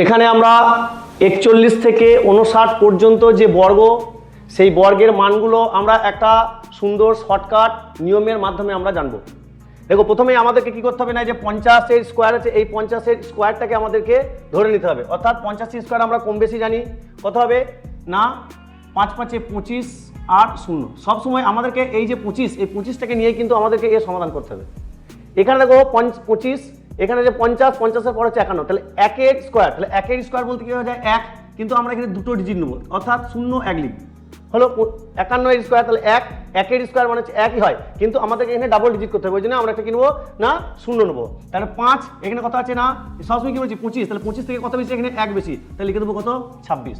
এখানে আমরা 41 থেকে 59 পর্যন্ত যে বর্গ, সেই বর্গের মানগুলো আমরা একটা সুন্দর শর্টকাট নিয়মের মাধ্যমে আমরা জানবো। দেখো, প্রথমে আমাদেরকে কি করতে হবে না, যে 50-এর স্কোয়ার আছে, এই 50-এর স্কোয়ারটাকে আমাদেরকে ধরে নিতে হবে। অর্থাৎ 50-এর স্কোয়ার আমরা কম বেশি জানি কত হবে না, 5×5 = 25 আর 0। সবসময় আমাদেরকে এই যে 25, এই 25টাকে নিয়ে কিন্তু আমাদেরকে এর সমাধান করতে হবে। এখানে দেখো 25, এখানে যে 50, 50-এর পর হচ্ছে 51, তাহলে 1-এর স্কোয়ার, তাহলে 1-এর স্কোয়ার বলতে কি হয়ে যায় 1, কিন্তু আমরা এখানে দুটো ডিজিট নেবো, অর্থাৎ 0 1 লিখব। হলো 51-এর স্কোয়ার, তাহলে 1-এর স্কোয়ার মানে হচ্ছে 1ই হয়, কিন্তু আমাদেরকে এখানে ডাবল ডিজিট করতে হবে। ওই জন্য আমরা একটা কিনবো না 0 নেবো। তাহলে 5, এখানে কত আছে না, সবসময় কি বলছি 25, তাহলে 25 থেকে কত বেশি, এখানে 1 বেশি, তাহলে লিখে দেবো কত 26।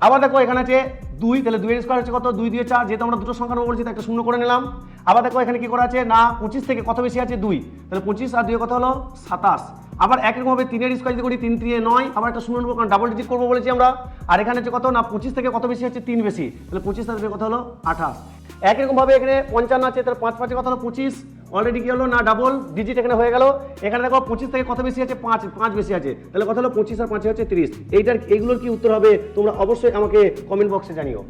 আবার দেখো এখানে আছে 2, তাহলে 2-এর স্কোয়ার হচ্ছে কত, 2 দিয়ে 4, যেহেতু আমরা দুটো সংখ্যা নেবো বলছি তাই একটা 0 করে নিলাম। আবার দেখো এখানে কি করা আছে না, 25 থেকে কত বেশি আছে 2, তাহলে 25 আর 2 কত হলো 27। আবার একইরকমভাবে 3-এর স্কোয়ার যদি করি 3 3 9, আবার একটা 0 নেবো, কারণ ডাবল ডিজিট করবো বলেছি আমরা। আর এখানে হচ্ছে কত না, 25 থেকে কত বেশি আছে 3 বেশি, তাহলে 25 আর 2 কত হলো 28। একইরকমভাবে এখানে 55 আছে, তাহলে 5×5 কত হলো 25, অলরেডি কি হলো না ডাবল ডিজিট এখানে হয়ে গেল। এখানে দেখো 25 থেকে কত বেশি আছে 5 বেশি আছে, তাহলে কত হলো 25 আর 5 হচ্ছে 30। এইগুলোর কি উত্তর হবে তোমরা অবশ্যই আমাকে কমেন্ট বক্সে জানিও।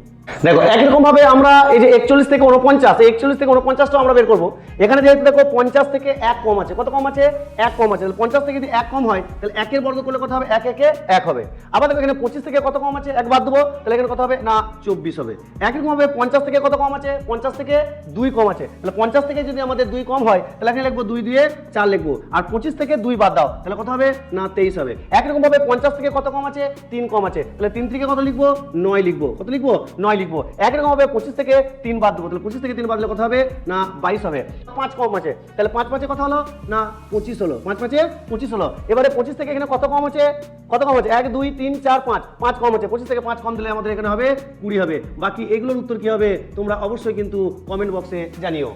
দেখো একইরকম ভাবে আমরা এই যে 41 থেকে 49, 41 থেকে 49টাও আমরা বের করবো। এখানে যেহেতু দেখো 50 থেকে 1 কম আছে, কত কম আছে 1 কম আছে, তাহলে 50 থেকে যদি 1 কম হয় তাহলে 1-এর বর্গ করলে কত হবে 1 1 1 হবে। আবার দেখো এখানে 25 থেকে কত কম আছে 1 বাদ দেবো, তাহলে এখানে কত হবে না 24 হবে। একইরকম ভাবে 50 থেকে কত কম আছে, 50 থেকে 2 কম আছে, তাহলে 50 থেকে যদি আমাদের 2 কম হয় তাহলে এখানে লিখবো 2 দিয়ে 4 লিখবো, আর 25 থেকে 2 বাদ দাও, তাহলে কত হবে না 23 হবে। একইরকম ভাবে 50 থেকে কত কম আছে 3 কম আছে, তাহলে 3 থেকে কত লিখবো 9 লিখবো, কত লিখবো 9 লিখবো। একইরকম ভাবে 25 থেকে 3 বাদ দেবো, তাহলে 25 থেকে 3 বাদ দিলে কত হবে না 22 হবে। 5 কম আছে, তাহলে 5×5 কত হলো না 25 হলো, 5×5 25 হলো। এবারে 25 থেকে এখানে কত কম আছে, কত কম আছে 1 2 3 4 5 কম আছে, 25 থেকে 5 কম দিলে আমাদের এখানে হবে 20 হবে। বাকি এগুলোর উত্তর কি হবে তোমরা অবশ্যই কিন্তু কমেন্ট বক্সে জানিও।